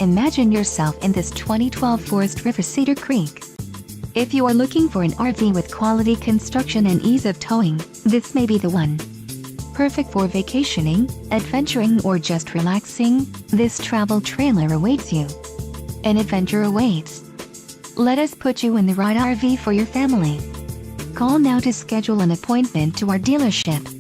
Imagine yourself in this 2012 Forest River Cedar Creek. If you are looking for an RV with quality construction and ease of towing, this may be the one. Perfect for vacationing, adventuring, or just relaxing, this travel trailer awaits you. An adventure awaits. Let us put you in the right RV for your family. Call now to schedule an appointment to our dealership.